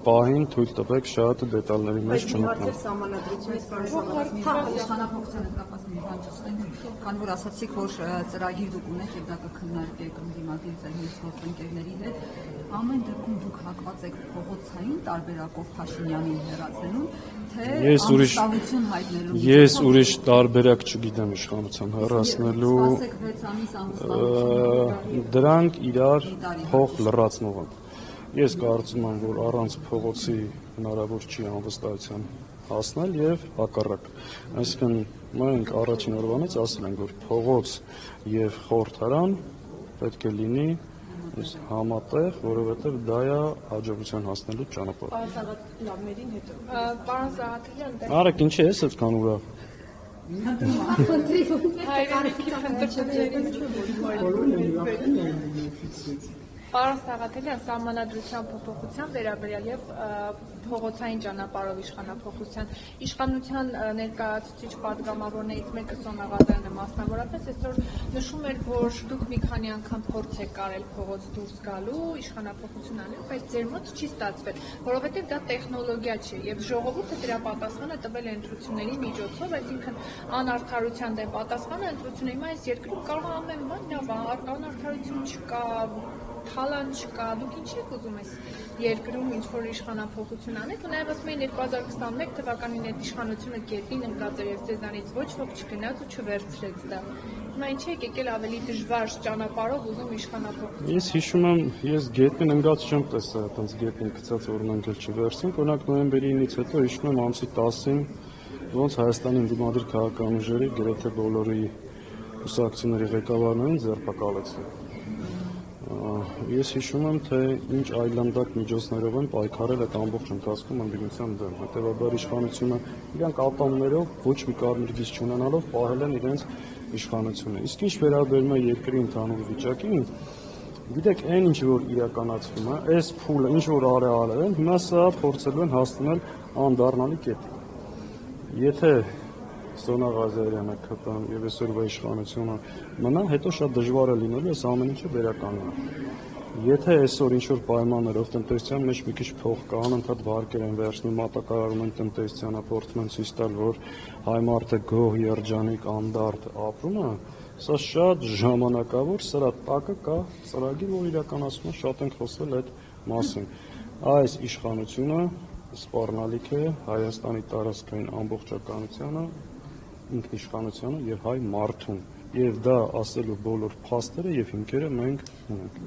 Պահին թույլ տվեք շատ դետալների մեջ չմտնեմ։ Իշխանափոխության կապված մի բան ճշտենք, քանի որ ասացիք, որ ծրագիր դուք ունեք եւ դա կքննարկեք ընդդիմադիր ձեր մյուս գործընկերների հետ, ամեն դեպքում դուք հակված եք փողոցային տարբերակով Փաշինյանին հեռացնելու, թե անվստահություն հայտնելու։ Ես ուրիշ տարբերակ չգիտեմ իշխանության հեռացնելու։ Սպասեք 6 ամիս անվստահություն։ Դրանք իրար փող լրացնող են։ Ես կարծում եմ, որ առանց փողոցի հնարավոր չի անվստահության հասնել եւ հակառակ։ Այսինքն մենք առաջին օրվանից ասել ենք, որ փողոց եւ խորհրդարան պետք է լինի համատեղ, որովհետեւ դա է հաջողության հասնելու ճանապարհը։ Պարոն Սաղաթելյան, Արեք, ինչի ես այդքան ուրախ։ Պարոն Սաղաթելյան, սահմանադրության փոփոխության վերաբերյալ եւ փողոցային ճանապարհով իշխանափոխության իշխանության ներկայացուցիչ պատգամավորներից մեկը Սոնա Ղազարյանը մասնավորապես այսօր նշում էր, որ դուք մի քանի անգամ փորձ եք արել փողոց դուրս գալու իշխանափոխություն անել, բայց ձեր մոտ չի ստացվել, որովհետեւ դա տեխնոլոգիա չէ եւ ժողովուրդը դրա պատասխանը տվել է ընտրությունների միջոցով, այսինքն անարդարության դեմ պատասխանը ընտրությունը հիմա այս երկրում կարող է ամեն բան լավ, անարդարություն չկա, թալան չկա, դուք ինչ եք ուզում այս երկրում ինչ-որ իշխանափոխություն անեք, ու նաև ասում էին 2021 թվականին այդ իշխանությունը գետնին ընկած էր եւ ձեզանից ոչ ոք չգնաց ու չվերցրեց դա։ Հիմա ինչ եք եկել ավելի դժվար ճանապարհով ուզում իշխանափոխություն։ Ես հիշում եմ, ես գետնին ընկած չեմ տեսել, այտենց գետնին գցած որն ընկել չվերցնենք, օրինակ նոյեմբերի 9-ից հետո հիշում եմ ամսի 10-ին ոնց Հայաստանի ընդդիմադիր քաղաքական ուժերի գրեթե բոլորի կուսակցությունների ղեկավարներին ձերբակալեցին։ Ես հիշում եմ, թե ինչ այլանդակ միջոցներով են պայքարել այդ ամբողջ ընթացքում ընդդիմության դեմ։ Հետևաբար իշխանությունը իրանք ատամներով ոչ մի կարմիր գիծ չունենալով պահել են իրենց իշխանությունը։ Իսկ ինչ վերաբերում է երկրի ընդհանուր վիճակին, գիտեք, այն ինչ որ իրականացվում է, այս փուլը ինչ որ արել են, հիմա սա փորձելու են հասնել անդառնալի կետի։ Եթե Սոնա Ղազարյանը ԿՊ-ն եւ այսօրվա իշխանությունը մնա, հետո շատ դժվար է լինելու այս ամեն ինչը վերականգնել։ Եթե այսօր ինչ-որ պայմաններով տնտեսության մեջ մի քիչ փող կա, անընդհատ վարկեր են վերցնում, մատակարարում են տնտեսությանը, փորձում են ցույց տալ, որ հայ մարդը գոհ, երջանիկ, անդարդ ապրում է, սա շատ ժամանակավոր սրա տակը կա ծրագիր, որ իրականացում է, շատ ենք խոսել այդ մասին։ Այս իշխանությունը սպառնալիք է Հայաստանի տարածքային ամբողջականությանը, ինքնիշխանությանը եւ հայ մարդուն, եւ դա ասելու բոլոր փաստերը եւ հիմքերը մենք ունենք։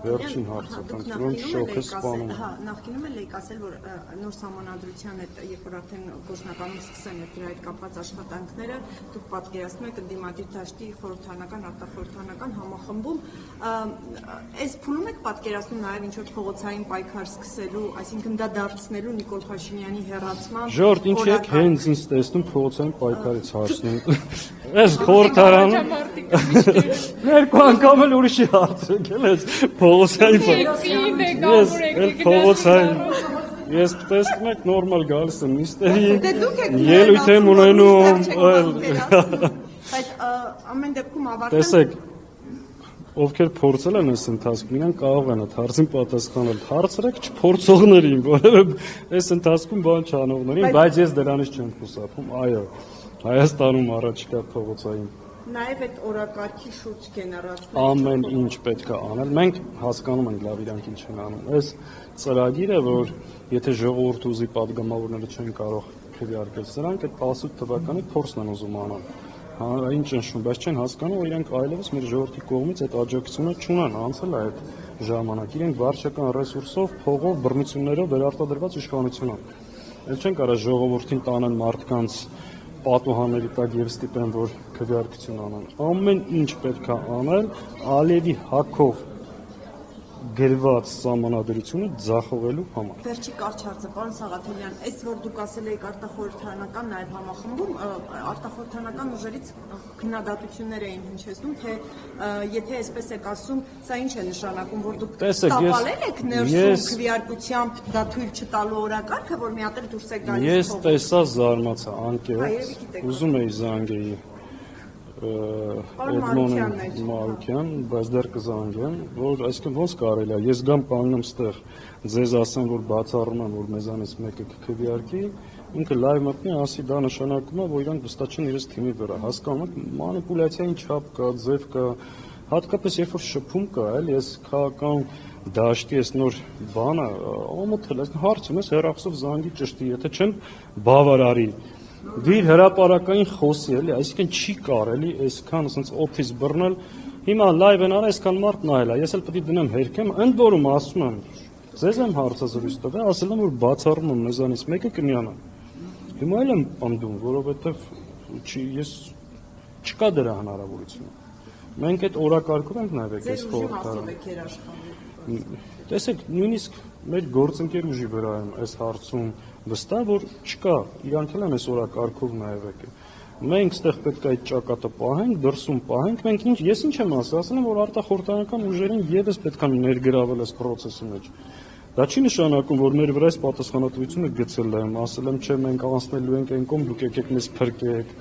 Վերջին հարցը, դրանք շոկը սպանում։ Հա, նախկինում էլ եք ասել, որ նոր սահմանադրության հետ, երբ որ արդեն գործնականում սկսեն դրա հետ կապված աշխատանքները, դուք պատկերացնում եք ընդդիմադիր դաշտի խորհրդարանական, արտախորհրդարանական համախմբում, այս փուլում եք պատկերացնում նաեւ ինչ որ փողոցային պայքար սկսելու, այսինքն դա դարձնելու Նիկոլ Փաշինյանի հեռացման։ Ժորդ, ինչ եք հենց ինձ տեսնում փողոցային պայքարից հարցնում։ Այս խորհրդարանը Ներկու անգամ էլ ուրիշի հարց եկել ես փողոցային ես տեսնում եք նորմալ գալիս եմ նիստերի ելույթ եմ ունենում բայց ամեն դեպքում ավարտել տեսեք ովքեր փորձել են այս ընթացքում իրենք կարող են այդ հարցին պատասխանել հարցրեք չփորձողներին որովհետև այս ընթացքում բան չանողներին բայց ես դրանից չեմ խուսափում այո Հայաստանում առաջիկա փողոցային Նաև այդ օրակարգի շուրջ գեներացնել ամեն ինչ պետք է անել։ Մենք հասկանում ենք լավ իրանք ինչ են անում։ Այս ծրագիրը, որ եթե ժողովուրդը ուզի падգամավորները չեն կարող քվեարկել, սրանք այդ 18 թվականի փորձն են ուզում անել։ Հանրային ճնշում, բայց չեն հասկանում, որ իրանք այլևս մեր ժողովրդի կողմից այդ աջակցությունը չունեն, անցել է այդ ժամանակ։ Իրենք վարչական ռեսուրսով, փողով, բռնություններով վերարտադրված իշխանություն են։ Էլ չեն կարող ժողովրդին տանեն մարդկանց պատուհանների տակ եւ ստիպեն, որ քվեարկություն անեն։ Ամեն ինչ պետք է անել Ալիևի հակով գրված սահմանադրությունը ձախողելու համար։ Վերջի կարճ հարցը, պարոն Սաղաթելյան, այս որ դուք ասել եք արտախորհրդարանական նաև համախմբում, արտախորհրդարանական ուժերից քննադատություններ էին հնչեցնում, թե եթե այսպես եք ասում, սա ինչ է նշանակում, որ դուք տապալել եք ներսում քվեարկությամբ դա թույլ չտալու օրակարգը, որ մի հատ էլ դուրս եք գալիս։ Ես տեսա զարմացա, անկեղծ, ուզում էի զանգեի Էդմոն Մարուկյան, բայց դեռ կզանգեմ, որ այսինքն ոնց կարելի է, ես գամ կանգնեմ ստեղ, ձեզ ասեմ, որ բացառում եմ, որ մեզանից մեկը կքվեարկի, ինքը լայվ մտնի, ասի դա նշանակում է, որ իրանք վստահ չեն իրենց թիմի վրա, հասկանում եք, մանիպուլյացիայի չափ կա, ձև կա, հատկապես երբ որ շփում կա, էլի, ես քաղաքական դաշտի այս նոր բանը, ամոթել, այսինքն հարցում ես հեռախոսով զանգի ճշտի, եթե չեն բավարարի, դիր հրապարակային խոսի, էլի, այսինքն չի կարելի այսքան ասենց օփիս բռնել, հիմա լայվ են արա, այսքան մարդ նայել է, ես էլ պետք է դնեմ հերքեմ, ընդ որում ասում եմ, ձեզ եմ հարցազրույց տվել, ասել եմ, որ բացառում եմ մեզանից մեկը կնյանա, հիմա էլ եմ պնդում, որովհետև ես չկա դրա հնարավորությունը, մենք այդ օրակարգով ենք նայվեք այս խորհրդարանը, տեսեք, նույնիսկ մեր գործընկեր ուժի վրա եմ այս հարցում վստահ, որ չկա, իրանք էլ են այս օրակարգով նայվեք, մենք ստեղ պետք է այդ ճակատը պահենք, դրսում պահենք, մենք ես ինչ եմ ասել եմ, որ արտախորհրդարանական ուժերին ևս պետք է ներգրավել այս process-ի մեջ, դա չի նշանակում, որ մեր վրա այս պատասխանատվությունը գցել եմ, ասել եմ, չէ, մենք անցնելու ենք այն կողմ, դուք եկեք մեզ փրկեք,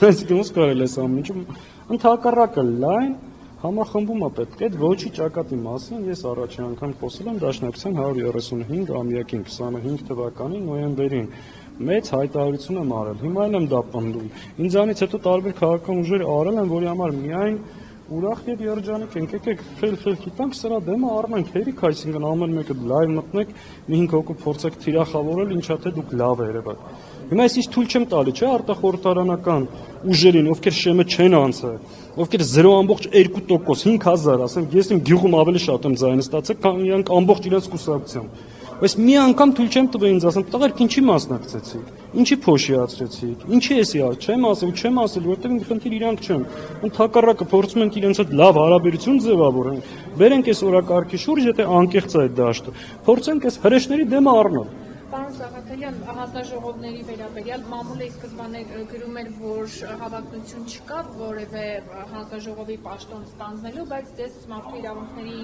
այսինքն ոնց կարելի է ամեն ինչը, ընդհակառակը լայն համախմբում է պետք է, այդ ոչի ճակատի մասին ես առաջին անգամ խոսել եմ Դաշնակցության 135 ամյակին 25 թվականի նոյեմբերին, մեծ հայտարարություն եմ արել, հիմա էլ եմ դա պնդում, ինձանից հետո տարբեր քաղաքական ուժեր արել են, որի համար միայն ուրախ եւ երջանիկ ենք, եկեք խել գիտանք սրա դեմը առնենք հերիք, այսինքն ամեն մեկը լայվ մտնեք, մի 5 հոգու փորձեք թիրախավորել, ինչա թե դուք լավ երևաք։ Հիմա ես ինչ թույլ չեմ տալի, չէ, արտախորհրդարանական ուժերին, ովքեր շեմը չեն անցել, ովքեր 0.2%, 5000, ասենք, ես իմ գյուղում ավելի շատ եմ ձայնը ստացել, քան իրանք ամբողջ իրենց կուսակցությամբ։ Բայց մի անգամ թույլ չեմ տվել ինձ ասեմ, տղերք ինչի մասնակցեցիք, ինչի փոշիացրեցիք, ինչի էսի արդ, չեմ ասել, որովհետև ինձ խնդիր իրանք չեմ։ Ընդհակառակը փորձում ենք իրենց հետ լավ հարաբերություն ձևավորենք, բերենք այս օրակարգի շուրջ, եթե անկեղծ է այդ դաշտը, փորձենք այս հրեշների դեմը առնել։ Պարոն Սաղաթելյան, հանձնաժողովների վերաբերյալ մամուլը ի սկզբանե գրում էր, որ հավակնություն չկա որևէ հանձնաժողովի պաշտոն ստանձնելու, բայց դες մարդու իրավունքների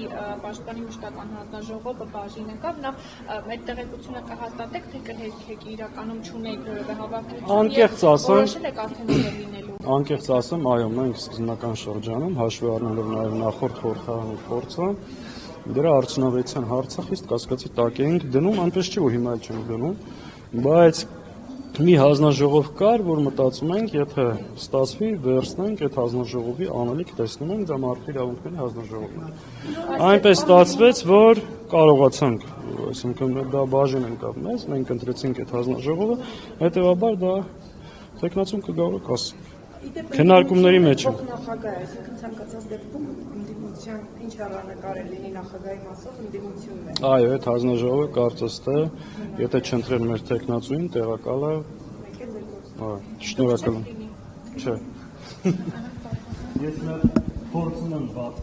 պաշտպանի մշտական հանձնաժողովը բաժին եկավ, նա այդ տեղեկությունը կհաստատեք, թե կհերքեք իրականում չունեք որևէ հավակնություն, որոշել եք արդեն ուր լինելու։ Անկեղծ ասեմ, այո, մենք սկզբնական շրջանում հաշվի առնելով նաև նախորդ խորհրդարանի փորձը դրա արդյունավետության հարցը խիստ կասկածի տակ էինք դնում, այնպես չի, որ հիմա էլ չենք դնում, բայց մի հանձնաժողով կար, որ մտածում ենք, եթե ստացվի, վերցնենք այդ հանձնաժողովի անելիք տեսնում ենք, դա մարդու իրավունքների հանձնաժողովն է։ Այնպես ստացվեց, որ կարողացանք, այսինքն դա բաժին եկավ մեզ, մենք ընտրեցինք այդ հանձնաժողովը, հետևաբար դա տեխնացում կգա կասենք։ Քննարկումների մեջ է։ Նախագահ, այսինքն ցանկացած դեպքում ընդդիմության ինչ հեռանկարել լինի նախագահի մասով ընդդիմությունն է։ Այո, այդ հանձնաժողովը կարծես թե, եթե չընտրեն մեր տեխնացուին, տեղակալը։ Շնորհակալ եմ։ Չէ։ Ես փորձում եմ վատ։